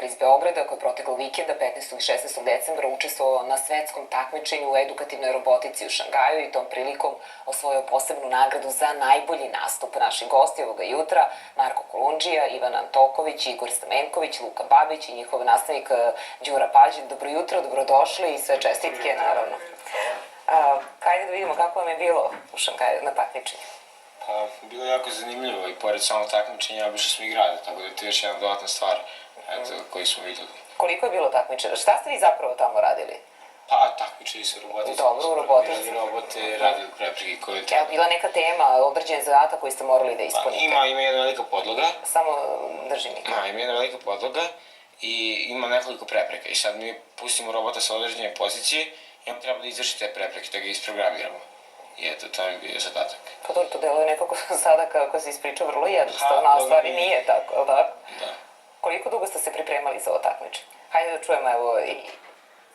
centar iz Beograda koji je proteklog vikenda 15. i 16. decembra učestvovao na svetskom takmičenju u edukativnoj robotici u Šangaju i tom prilikom osvojio posebnu nagradu za najbolji nastup. Naši gosti ovoga jutra, Marko Kolundžija, Ivana Antoković, Igor Stamenković, Luka Babić i njihov nastavnik Đura Pađin. Dobro jutro, dobrodošli i sve čestitke, naravno. Hajde da vidimo kako vam je bilo u Šangaju na takmičenju. Pa, bilo je jako zanimljivo i pored samog takmičenja obišli smo i grada, tako da je to još jedna dodatna stvar koju smo vidjeli. Koliko je bilo takmičenja? Šta ste vi zapravo tamo radili? Pa, takmičili su robotici. Dobro, u robotici. Radili robote, radili prepreke koje... Je li bila neka tema, određen zadatak koji ste morali da ispunite? Ima jedna velika podloga. Samo drži mikrofon. Ima jedna velika podloga i ima nekoliko prepreka. I sad mi pustimo robota sa određene pozicije i on treba da izvrši te prepreke, da ga isprogramiramo. I eto, to mi je bio zadatak. Pa dobro, to deluje nekako sada kako se ispriča vrlo jednostavno, a stvari nije tako, ali tako? Da. Koliko dugo ste se pripremali za ovo takmičenje? Hajde da čujemo evo i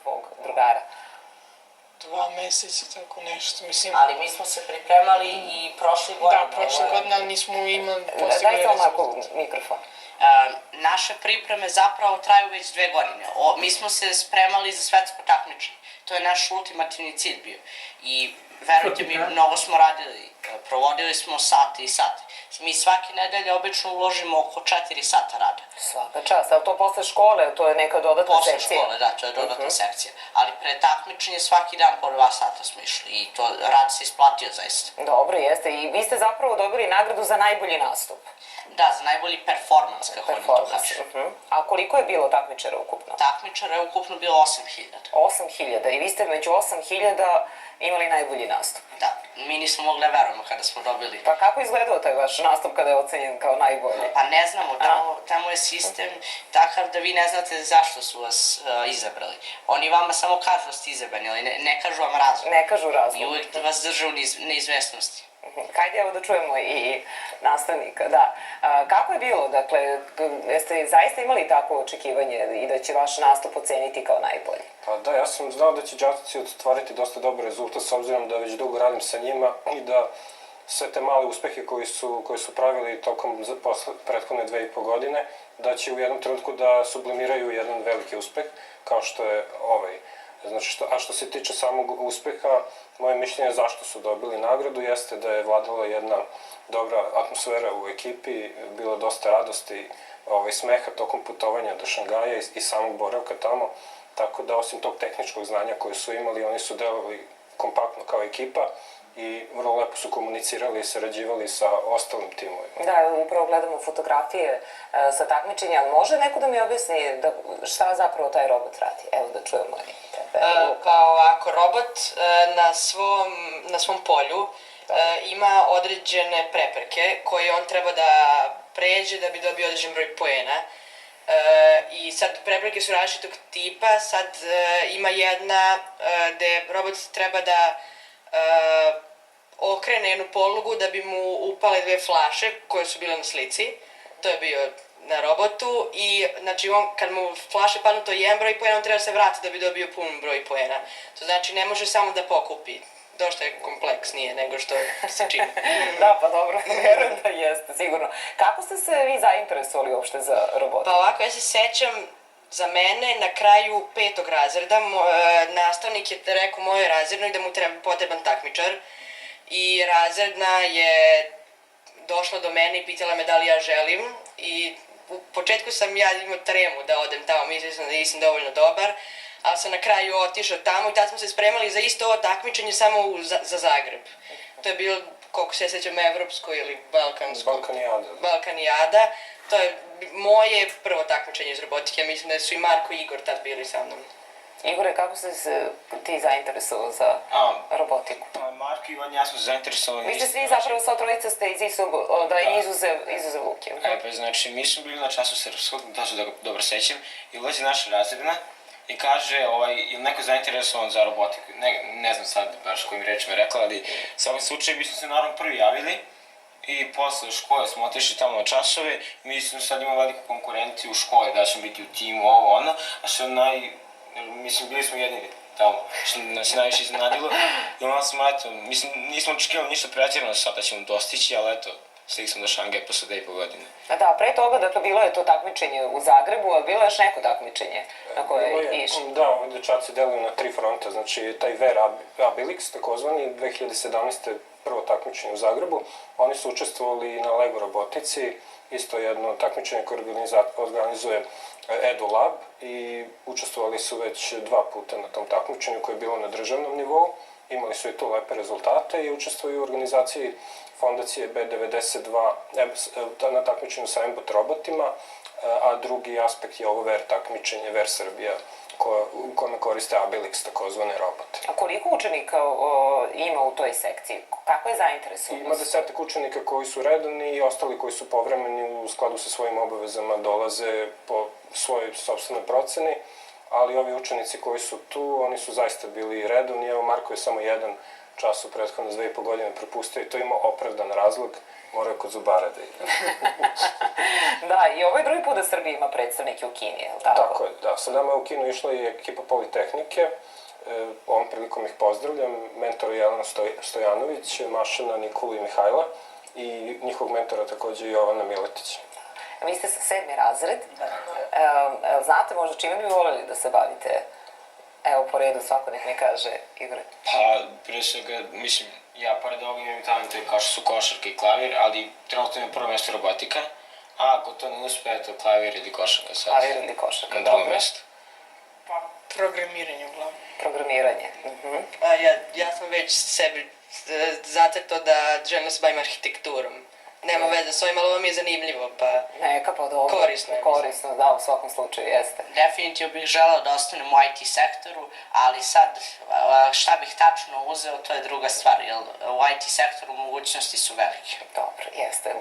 tvog drugara. 2 meseca, tako nešto, mislim. Ali mi smo se pripremali i prošle godine. Da, prošle godine, ali nismo imali posebne Daj samo Marko mikrofon. Naše pripreme zapravo traju već 2 godine. Mi smo se spremali za svetsko takmičenje. To je naš ultimativni cilj bio. I verujte mi, mnogo smo radili. Provodili smo sate i sate. Mi svake nedelje obično uložimo oko 4 sata rada. Svaka čast, ali to posle škole, to je neka dodatna sekcija? Posle škole, da, to je dodatna sekcija. Ali pre takmičenje svaki dan po 2 sata smo išli i to rad se isplatio zaista. Dobro, jeste. I vi ste zapravo dobili nagradu za najbolji nastup. Da, za najbolji performans, kako oni to kažu. A koliko je bilo takmičara ukupno? Takmičara je ukupno bilo 8000. 8000. I vi ste među 8000 imali najbolji nastup. Da, mi nismo mogli da verujemo kada smo dobili. Pa kako izgledao taj vaš nastup kada je ocenjen kao najbolji? Pa ne znamo, tamo je sistem takav da vi ne znate zašto su vas izabrali. Oni vama samo kažu da ste izabrani, ali ne kažu vam razlog. Ne kažu razlog. I uvijek vas drže u neizvesnosti. Hajde evo da čujemo i nastavnika, da. Kako je bilo, dakle, jeste zaista imali takvo očekivanje i da će vaš nastup oceniti kao najbolji? Pa da, ja sam znao da će đaci ostvariti dosta dobar rezultat s obzirom da već dugo radim sa njima i da sve te male uspehe koji su pravili tokom prethodne 2,5 godine, da će u jednom trenutku da sublimiraju jedan veliki uspeh, kao što je ovaj. Znači, što se tiče samog uspeha, moje mišljenje zašto su dobili nagradu jeste da je vladala jedna dobra atmosfera u ekipi, bilo dosta radosti, smeha tokom putovanja do Šangaja i samog boravka tamo, tako da osim tog tehničkog znanja koje su imali, oni su delovali kompaktno kao ekipa i vrlo lepo su komunicirali i sarađivali sa ostalim timovima. Da, upravo gledamo fotografije sa takmičenja, ali može neko da mi objasni šta zapravo taj robot radi? Evo da čujemo tebe. Pa ovako, robot na svom polju ima određene prepreke koje on treba da pređe da bi dobio određen broj poena. I sad prepreke su različitog tipa, sad ima jedna gde robot treba da okrene jednu polugu da bi mu upale 2 flaše koje su bile na slici. To je bio na robotu i znači kad mu flaše padnu to je 1 broj poena, on treba se vratiti da bi dobio pun broj poena. To znači ne može samo da pokupi. Dosta je kompleksnije nego što se čini. Da, pa dobro, verujem da jeste, sigurno. Kako ste se vi zainteresovali uopšte za robotiku? Pa ovako, ja se sećam za mene na kraju 5. razreda, nastavnik je rekao mojoj razrednoj da mu treba potreban takmičar i razredna je došla do mene i pitala me da li ja želim i u početku sam ja imao tremu da odem tamo, mislila sam da nisam dovoljno dobar, ali sam na kraju otišao tamo i tad smo se spremali za isto ovo takmičenje samo za Zagreb. To je bilo, koliko se sjećam, evropsko ili balkansko. Balkanijada. To je moje prvo takmičenje iz robotike, mislim da su i Marko i Igor tad bili sa mnom. Igore, kako ste se ti zainteresovao za robotiku? Marko i Ivan, ja smo se zainteresovali... Vi ste svi zapravo sa trojica ste izuzev Luke. Pa znači, mi smo bili na času srpskog, da se dobro sećam, i ulazi naša razredna i kaže, je neko zainteresovan za robotiku? Ne znam sad baš kojim rečima je rekla, ali sa ovim slučaju mi smo se naravno prvi javili i posle škole smo otišli tamo na časove i mi smo sad imali veliku konkurenciju u škole, da ćemo biti u timu, ovo, ono, a što mislim, bili smo jedini tamo, što nas je najviše iznenadilo i onda smo, eto, mislim, nismo očekivali ništa pretjerano sad da ćemo dostići, ali eto, stigli smo do Šangaja posle 2,5 godine. Da, pre toga, dakle, bilo je to takmičenje u Zagrebu, a bilo je još neko takmičenje na koje je išlo. Da, ovi dečaci deluju na 3 fronta, znači taj Ver Abilix, takozvani, 2017. prvo takmičenje u Zagrebu, oni su učestvovali na Lego robotici, isto jedno takmičenje koje organizuje EduLab i učestvovali su već 2 puta na tom takmičenju koje je bilo na državnom nivou, imali su i tu lepe rezultate i učestvuju u organizaciji fondacije B92 na takmičenju sa Embot robotima, a drugi aspekt je ovo Ver takmičenje, Ver Srbija, u kome koriste Abilix, takozvane robote. A koliko učenika ima u toj sekciji? Kako je zainteresovanost? Ima 10 učenika koji su redovni i ostali koji su povremeni u skladu sa svojim obavezama dolaze po svojoj sopstvenoj proceni, ali ovi učenici koji su tu, oni su zaista bili redovni. Evo, Marko je samo jedan čas u prethodne 2,5 godine propustio i to ima opravdan razlog, morao je kod zubara da ide. Da, i ovo je drugi put da Srbija ima predstavnike u Kini, je li tako? Tako je, da. Sa nama je u Kinu išla i ekipa Politehnike, ovom prilikom ih pozdravljam, mentor Jelena Stojanović, Mašina, Nikolu i Mihajla i njihovog mentora takođe Jovana Miletića. Vi ste sa 7. razred. Znate možda čime bi voljeli da se bavite? Evo, po redu svako nek mi kaže, Igor. Pa, pre svega, mislim, ja pored ovoga imam talente kao što su košarka i klavir, ali trenutno imam prvo mesto robotika, a ako to ne uspe, eto, klavir ili košarka sad. Klavir ili košarka, na drugom dobro. mestu. Pa, programiranje uglavnom. Programiranje. Ja sam već sebi zacrtao da želim da se bavim arhitekturom. Nema veze s ovim, ali ovo mi je zanimljivo, pa... Neka, pa dobro. Korisno je. Korisno, da, u svakom slučaju jeste. Definitivno bih želeo da ostanem u IT sektoru, ali sad šta bih tačno uzeo, to je druga stvar, jer u IT sektoru mogućnosti su velike. Dobro, jeste.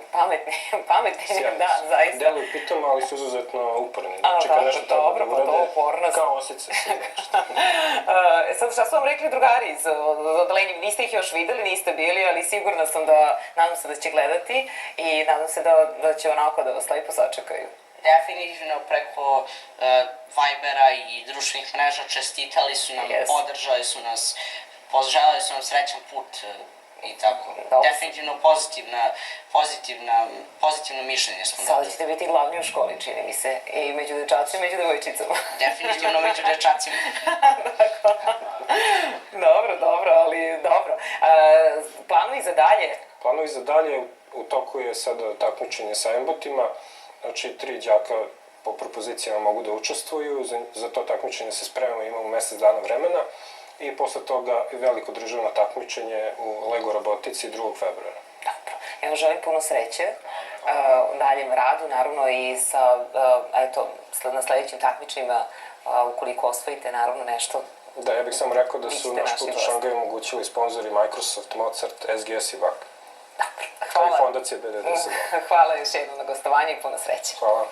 Pametni, da, zaista. Deluju pitom, ali su izuzetno uporni. A, Čeka da, nešto treba dobro, da pa to urade, upornost. kao osice. Sad, šta su vam rekli drugari iz odelenja? Niste ih još videli, niste bili, ali sigurna sam da, nadam se da će gledati i nadam se da će onako da vas lepo sačekaju. Definitivno preko Vibera i društvenih mreža čestitali su nam, podržali su nas, poželjeli su nam srećan put i tako. Dobro. Definitivno pozitivno mišljenje smo Sada dobili. ćete biti glavni u školi, čini mi se, i među dečacima i među devojčicama. Definitivno među dečacima. Dobro, ali dobro. Planovi za dalje? Planovi za dalje, u toku je sada takmičenje sa embotima, znači 3 đaka po propozicijama mogu da učestvuju, za to takmičenje se spremamo, imamo mesec dana vremena i posle toga veliko državno takmičenje u Lego robotici 2. februara. Dobro. Ja vam želim puno sreće u daljem radu, naravno i sa, na sledećim takmičenjima, ukoliko osvojite, naravno nešto. Da, ja bih samo rekao da su naš put u Šangaju omogućili sponzori Microsoft, Mozart, SGS i VAK. Dobro. Kao i fondacija BDD. Hvala još jednom na gostovanje i puno sreće. Hvala.